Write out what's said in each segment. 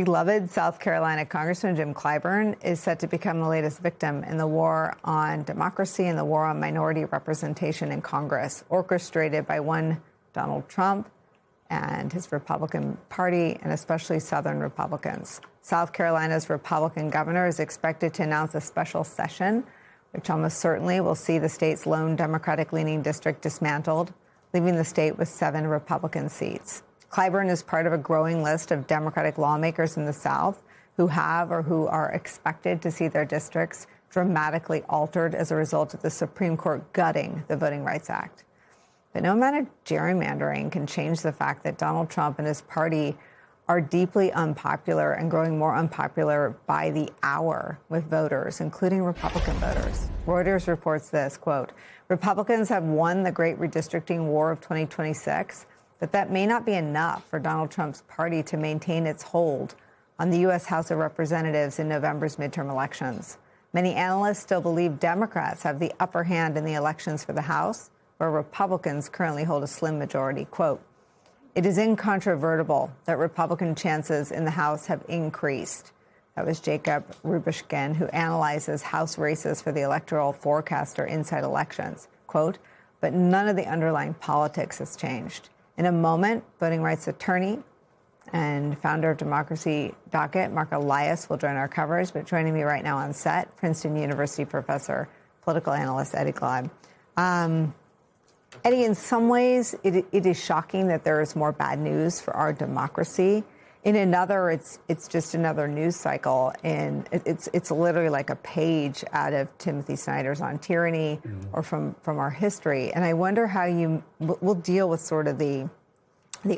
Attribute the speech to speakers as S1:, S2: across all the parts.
S1: Beloved South Carolina Congressman Jim Clyburn is set to become the latest victim in the war on democracy and the war on minority representation in Congress, orchestrated by one Donald Trump and his Republican Party, and especially Southern Republicans. South Carolina's Republican governor is expected to announce a special session, which almost certainly will see the state's lone Democratic-leaning district dismantled, leaving the state with 7 Republican seats. Clyburn is part of a growing list of Democratic lawmakers in the South who have or who are expected to see their districts dramatically altered as a result of the Supreme Court gutting the Voting Rights Act. But no amount of gerrymandering can change the fact that Donald Trump and his party are deeply unpopular and growing more unpopular by the hour with voters, including Republican voters. Reuters reports this, quote, Republicans have won the great redistricting war of 2026, but that may not be enough for Donald Trump's party to maintain its hold on the U.S. House of Representatives in November's midterm elections. Many analysts still believe Democrats have the upper hand in the elections for the House, where Republicans currently hold a slim majority. Quote, it is incontrovertible that Republican chances in the House have increased. That was Jacob Rubishkin, who analyzes House races for the electoral forecaster Inside Elections. Quote, but none of the underlying politics has changed. In a moment, voting rights attorney and founder of Democracy Docket, Mark Elias, will join our coverage. But joining me right now on set, Princeton University professor, political analyst Eddie Glaude. Eddie, in some ways, it is shocking that there is more bad news for our democracy. In another, it's just another news cycle, and it's literally like a page out of Timothy Snyder's On Tyranny or from our history. And I wonder how we'll deal with sort of the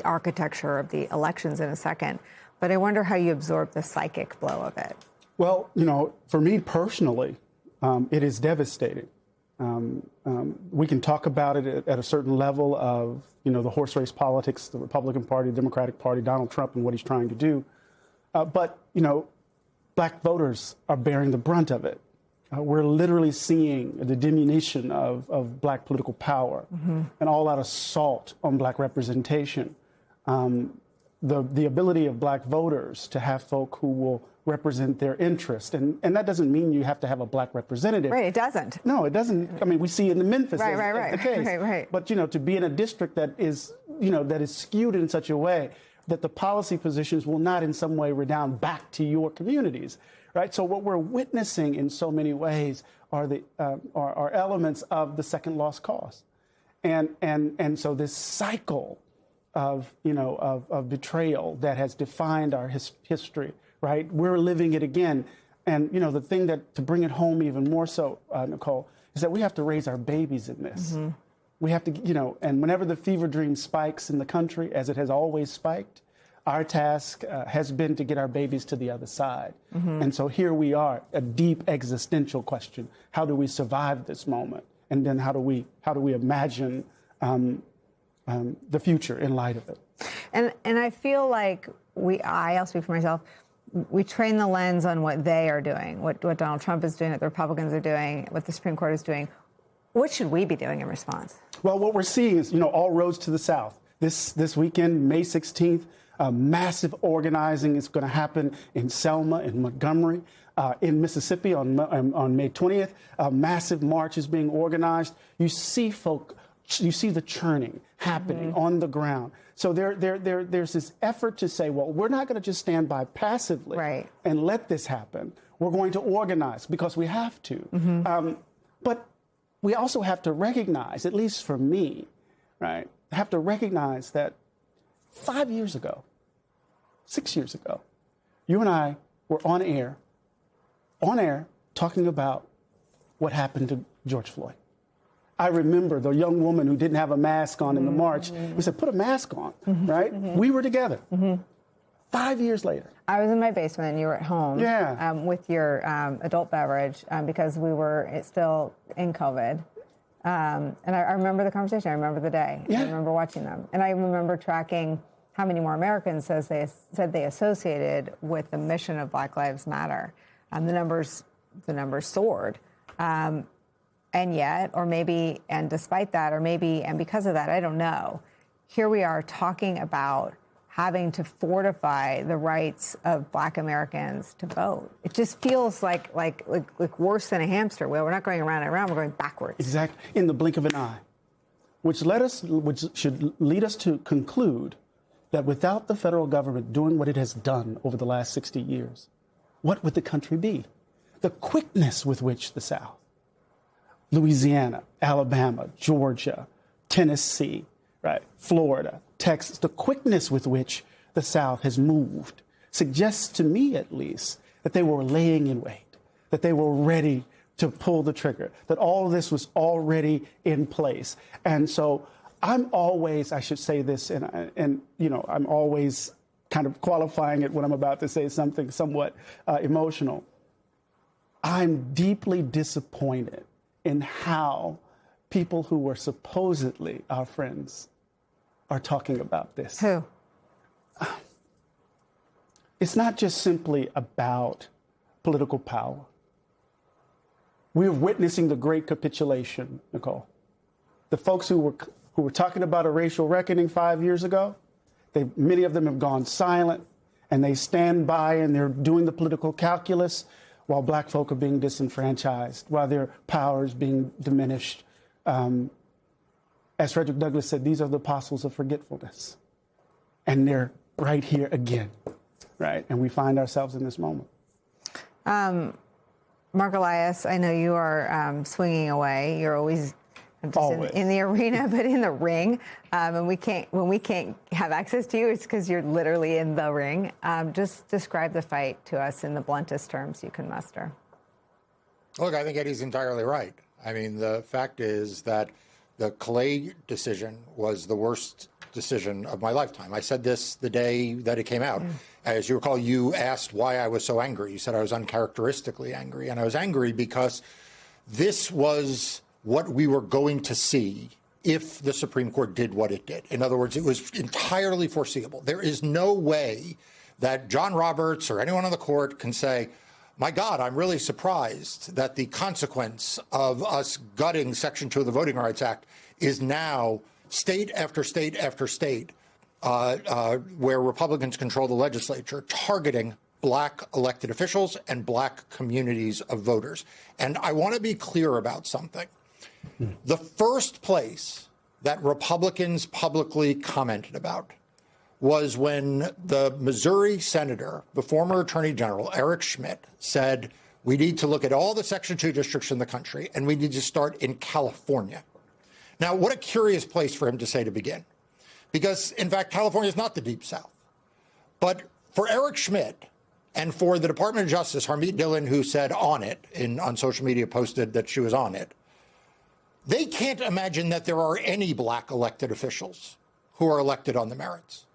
S1: architecture of the elections in a second, but I wonder how you absorb the psychic blow of it.
S2: Well, for me personally, it is devastating. We can talk about it at a certain level of, the horse race politics, the Republican Party, Democratic Party, Donald Trump and what he's trying to do. But black voters are bearing the brunt of it. We're literally seeing the diminution of black political power and all-out assault on black representation. The ability of black voters to have folk who will represent their interest. And that doesn't mean you have to have a black representative.
S1: Right, it doesn't.
S2: No, it doesn't. I mean, we see in the Memphis
S1: right,
S2: the case.
S1: Right.
S2: But, to be in a district that is, that is skewed in such a way that the policy positions will not in some way redound back to your communities, right? So what we're witnessing in so many ways are are elements of the second lost cause. And so this cycle of betrayal that has defined our history, right? We're living it again. And, the thing to bring it home even more so, Nicole, is that we have to raise our babies in this. We have to, and whenever the fever dream spikes in the country, as it has always spiked, our task has been to get our babies to the other side. And so here we are, a deep existential question. How do we survive this moment? And then how do we imagine the future in light of it?
S1: And I feel like I'll speak for myself, we train the lens on what they are doing, what Donald Trump is doing, what the Republicans are doing, what the Supreme Court is doing. What should we be doing in response?
S2: Well, what we're seeing is, all roads to the South. This weekend, May 16th, massive organizing is going to happen in Selma, in Montgomery, in Mississippi on May 20th. A massive march is being organized. You see the churning happening on the ground. So there's this effort to say, well, we're not going to just stand by passively and let this happen. We're going to organize because we have to. But we also have to recognize, at least for me, right, have to recognize that 5 years ago, 6 years ago, you and I were on air, talking about what happened to George Floyd. I remember the young woman who didn't have a mask on in the march. We said, put a mask on, right? We were together. 5 years later.
S1: I was in my basement and you were at home with your adult beverage because we were still in COVID. And I remember the conversation. I remember the day. I remember watching them. And I remember tracking how many more Americans said they associated with the mission of Black Lives Matter. The numbers soared. And yet, or maybe, and despite that, or maybe, and because of that, I don't know, here we are talking about having to fortify the rights of Black Americans to vote. It just feels like worse than a hamster wheel. We're not going around and around, we're going backwards.
S2: Exactly, in the blink of an eye, which should lead us to conclude that without the federal government doing what it has done over the last 60 years, what would the country be? The quickness with which the South, Louisiana, Alabama, Georgia, Tennessee, right, Florida, Texas, the quickness with which the South has moved suggests to me, at least, that they were laying in wait, that they were ready to pull the trigger, that all of this was already in place. And so I'm always, I should say this, and you know, I'm always kind of qualifying it when I'm about to say something somewhat emotional. I'm deeply disappointed in how people who were supposedly our friends are talking about this.
S1: Who?
S2: It's not just simply about political power. We're witnessing the great capitulation, Nicole. The folks who were talking about a racial reckoning 5 years ago, many of them have gone silent, and they stand by and they're doing the political calculus while Black folk are being disenfranchised, while their power is being diminished. As Frederick Douglass said, these are the apostles of forgetfulness. And they're right here again, right? And we find ourselves in this moment.
S1: Mark Elias, I know you are swinging away. You're always just in the arena, but in the ring. And when we can't have access to you, it's because you're literally in the ring. Just describe the fight to us in the bluntest terms you can muster.
S3: Look, I think Eddie's entirely right. I mean, the fact is that the Clay decision was the worst decision of my lifetime. I said this the day that it came out. As you recall, you asked why I was so angry. You said I was uncharacteristically angry. And I was angry because this was what we were going to see if the Supreme Court did what it did. In other words, it was entirely foreseeable. There is no way that John Roberts or anyone on the court can say, my God, I'm really surprised that the consequence of us gutting Section 2 of the Voting Rights Act is now state after state after state where Republicans control the legislature targeting Black elected officials and Black communities of voters. And I want to be clear about something. The first place that Republicans publicly commented about was when the Missouri senator, the former Attorney General, Eric Schmitt, said, we need to look at all the Section 2 districts in the country, and we need to start in California. Now, what a curious place for him to say to begin, because, in fact, California is not the Deep South. But for Eric Schmitt and for the Department of Justice, Harmeet Dillon, who said on it, on social media posted that she was on it, they can't imagine that there are any Black elected officials who are elected on the merits.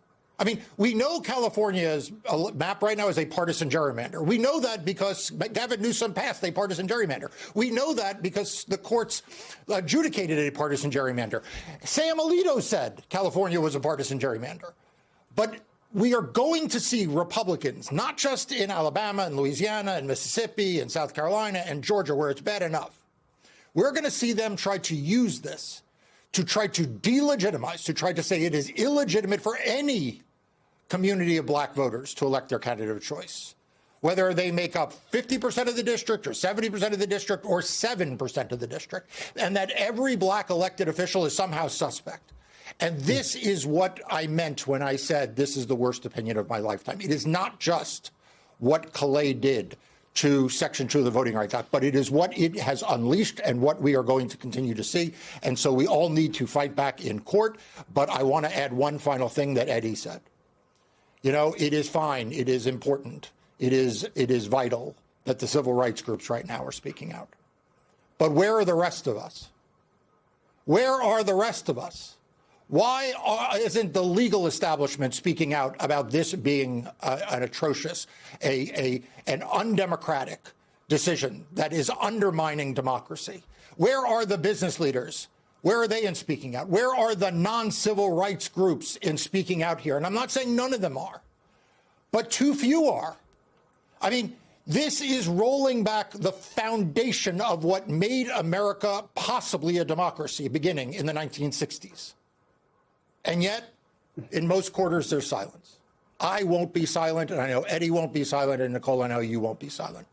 S3: I mean, we know California's map right now is a partisan gerrymander. We know that because Gavin Newsom passed a partisan gerrymander. We know that because the courts adjudicated a partisan gerrymander. Sam Alito said California was a partisan gerrymander. But we are going to see Republicans, not just in Alabama and Louisiana and Mississippi and South Carolina and Georgia, where it's bad enough. We're going to see them try to use this to try to delegitimize, to try to say it is illegitimate for any community of Black voters to elect their candidate of choice, whether they make up 50% of the district or 70% of the district or 7% of the district, and that every Black elected official is somehow suspect. And this is what I meant when I said this is the worst opinion of my lifetime. It is not just what Calais did to Section 2 of the Voting Rights Act, but it is what it has unleashed and what we are going to continue to see. And so we all need to fight back in court. But I want to add one final thing that Eddie said. You know, it is fine. It is important. It is vital that the civil rights groups right now are speaking out. But where are the rest of us? Where are the rest of us? Why isn't the legal establishment speaking out about this being an atrocious, an undemocratic decision that is undermining democracy? Where are the business leaders? Where are they in speaking out? Where are the non-civil rights groups in speaking out here? And I'm not saying none of them are, but too few are. I mean, this is rolling back the foundation of what made America possibly a democracy beginning in the 1960s. And yet, In most quarters, there's silence. I won't be silent, and I know Eddie won't be silent, and Nicole, I know you won't be silent.